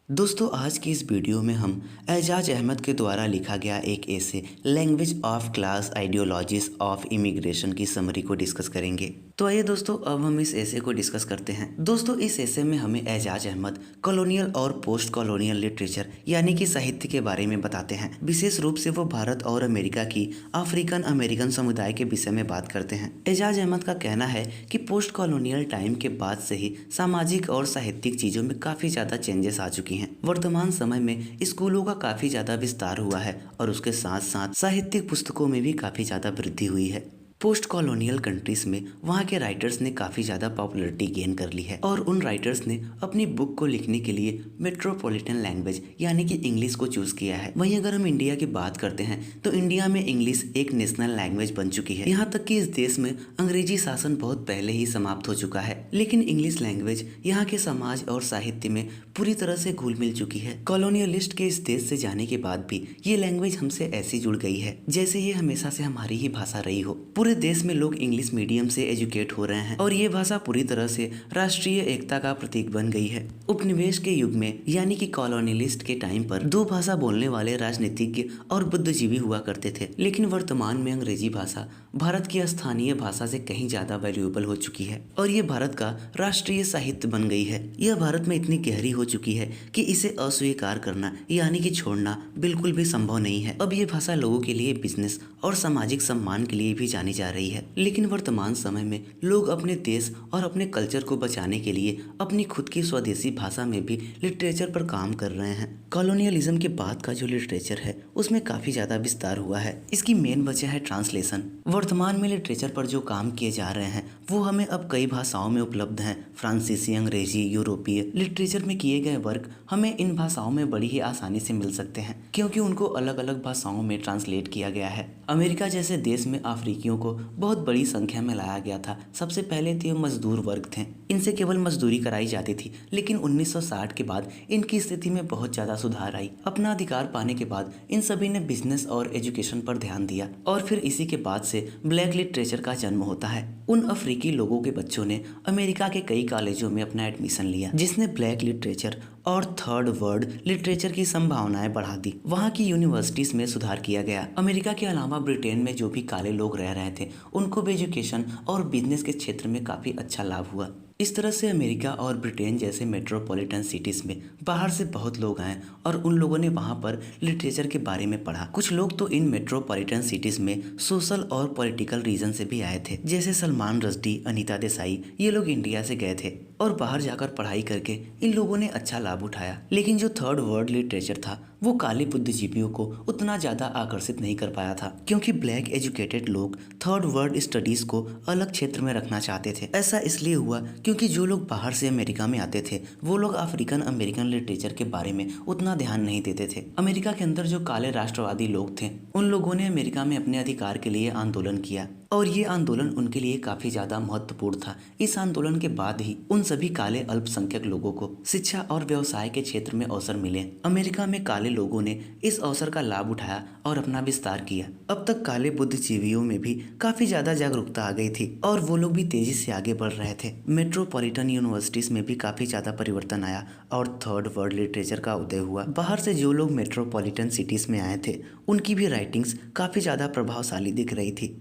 दोस्तों आज की इस वीडियो में हम एजाज अहमद के द्वारा लिखा गया एक ऐसे language of class ideologies of immigration की समरी को डिस्कस करेंगे। तो आइए दोस्तों अब हम इस ऐसे को डिस्कस करते हैं। दोस्तों इस ऐसे में हमें एजाज अहमद कॉलोनियल और पोस्ट कॉलोनियल लिटरेचर यानी कि साहित्य के बारे में बताते हैं। विशेष रूप से वो भारत और अमेरिका की अफ्रीकन अमेरिकन समुदाय के विषय में बात करते हैं। एजाज अहमद का कहना है कि पोस्ट कॉलोनियल टाइम के बाद से ही सामाजिक और साहित्यिक चीजों में काफी ज्यादा चेंजेस आ चुकी हैं। वर्तमान समय में स्कूलों का काफी ज्यादा विस्तार हुआ है और उसके साथ साथ साहित्यिक पुस्तकों में भी काफी ज्यादा वृद्धि हुई है। पोस्ट कॉलोनियल कंट्रीज में वहाँ के राइटर्स ने काफ़ी ज़्यादा पॉपुलैरिटी गेन कर ली है और उन राइटर्स ने अपनी बुक को लिखने के लिए मेट्रोपॉलिटन लैंग्वेज यानी कि इंग्लिश को चूज़ किया है। वहीं अगर हम इंडिया की बात करते हैं तो इंडिया में इंग्लिश एक नेशनल लैंग्वेज बन चुकी है। यहाँ तक कि इस देश में अंग्रेजी शासन बहुत पहले ही समाप्त हो चुका है, लेकिन इंग्लिश लैंग्वेज यहाँ के समाज और साहित्य में पूरी तरह से घुल मिल चुकी है। कॉलोनियलिस्ट के इस देश से जाने के बाद भी ये लैंग्वेज हमसे ऐसी जुड़ गई है जैसे ये हमेशा से हमारी ही भाषा रही हो। पूरे देश में लोग इंग्लिश मीडियम से एजुकेट हो रहे हैं और ये भाषा पूरी तरह से राष्ट्रीय एकता का प्रतीक बन गई है। उपनिवेश के युग में यानी कि कॉलोनियलिस्ट के टाइम पर दो भाषा बोलने वाले राजनीतिज्ञ और बुद्धिजीवी हुआ करते थे, लेकिन वर्तमान में अंग्रेजी भाषा भारत की स्थानीय भाषा से कहीं ज्यादा वैल्यूएबल हो चुकी है और ये भारत का राष्ट्रीय साहित्य बन गई है। यह भारत में इतनी गहरी हो चुकी है कि इसे अस्वीकार करना यानी कि छोड़ना बिल्कुल भी संभव नहीं है। अब ये भाषा लोगों के लिए बिजनेस और सामाजिक सम्मान के लिए भी जानी जा रही है, लेकिन वर्तमान समय में लोग अपने देश और अपने कल्चर को बचाने के लिए अपनी खुद की स्वदेशी भाषा में भी लिटरेचर पर काम कर रहे हैं। कॉलोनियलिज्म के बाद का जो लिटरेचर है उसमें काफी ज्यादा विस्तार हुआ है। इसकी मेन वजह है ट्रांसलेशन। वर्तमान में लिटरेचर पर जो काम किए जा रहे हैं वो हमें अब कई भाषाओं में उपलब्ध हैं। फ्रांसीसी, अंग्रेजी, यूरोपीय लिटरेचर में किए गए वर्क हमें इन भाषाओं में बड़ी ही आसानी से मिल सकते हैं क्योंकि उनको अलग अलग भाषाओं में ट्रांसलेट किया गया है। अमेरिका जैसे देश में अफ्रीकियों को बहुत बड़ी संख्या में लाया गया था। सबसे पहले तो ये मजदूर वर्ग थे, इनसे केवल मजदूरी कराई जाती थी, लेकिन 1960 के बाद इनकी स्थिति में बहुत ज्यादा सुधार आई। अपना अधिकार पाने के बाद इन सभी ने बिजनेस और एजुकेशन पर ध्यान दिया और फिर इसी के बाद से ब्लैक लिटरेचर का जन्म होता है। उन अफ्रीकी लोगों के बच्चों ने अमेरिका के कई कॉलेजों में अपना एडमिशन लिया, जिसने ब्लैक लिटरेचर और थर्ड वर्ल्ड लिटरेचर की संभावनाएं बढ़ा दी। वहाँ की यूनिवर्सिटीज में सुधार किया गया। अमेरिका के अलावा ब्रिटेन में जो भी काले लोग रह रहे थे उनको भी एजुकेशन और बिजनेस के क्षेत्र में काफी अच्छा लाभ हुआ। इस तरह से अमेरिका और ब्रिटेन जैसे मेट्रोपॉलिटन सिटीज में बाहर से बहुत लोग आए और उन लोगों ने वहां पर लिटरेचर के बारे में पढ़ा। कुछ लोग तो इन मेट्रोपॉलिटन सिटीज में सोशल और पॉलिटिकल रीजन से भी आए थे, जैसे सलमान रश्दी, अनीता देसाई। ये लोग इंडिया से गए थे और बाहर जाकर पढ़ाई करके इन लोगों ने अच्छा लाभ उठाया। लेकिन जो थर्ड वर्ल्ड लिटरेचर था वो काले बुद्धिजीवियों को उतना ज्यादा आकर्षित नहीं कर पाया था, क्योंकि ब्लैक एजुकेटेड लोग थर्ड वर्ल्ड स्टडीज को अलग क्षेत्र में रखना चाहते थे। ऐसा इसलिए हुआ क्योंकि जो लोग बाहर से अमेरिका में आते थे वो लोग अफ्रीकन अमेरिकन लिटरेचर के बारे में उतना ध्यान नहीं देते थे। अमेरिका के अंदर जो काले राष्ट्रवादी लोग थे उन लोगों ने अमेरिका में अपने अधिकार के लिए आंदोलन किया और ये आंदोलन उनके लिए काफी ज्यादा महत्वपूर्ण था। इस आंदोलन के बाद ही उन सभी काले अल्पसंख्यक लोगों को शिक्षा और व्यवसाय के क्षेत्र में अवसर मिले। अमेरिका में काले लोगों ने इस अवसर का लाभ उठाया और अपना विस्तार किया। अब तक काले बुद्धिजीवियों में भी काफी ज्यादा जागरूकता आ गई थी और वो लोग भी तेजी से आगे बढ़ रहे थे। मेट्रोपॉलिटन यूनिवर्सिटीज में भी काफी ज्यादा परिवर्तन आया और थर्ड वर्ल्ड लिटरेचर का उदय हुआ। बाहर से जो लोग मेट्रोपॉलिटन सिटीज में आए थे उनकी भी राइटिंग्स काफी ज्यादा प्रभावशाली दिख रही थी।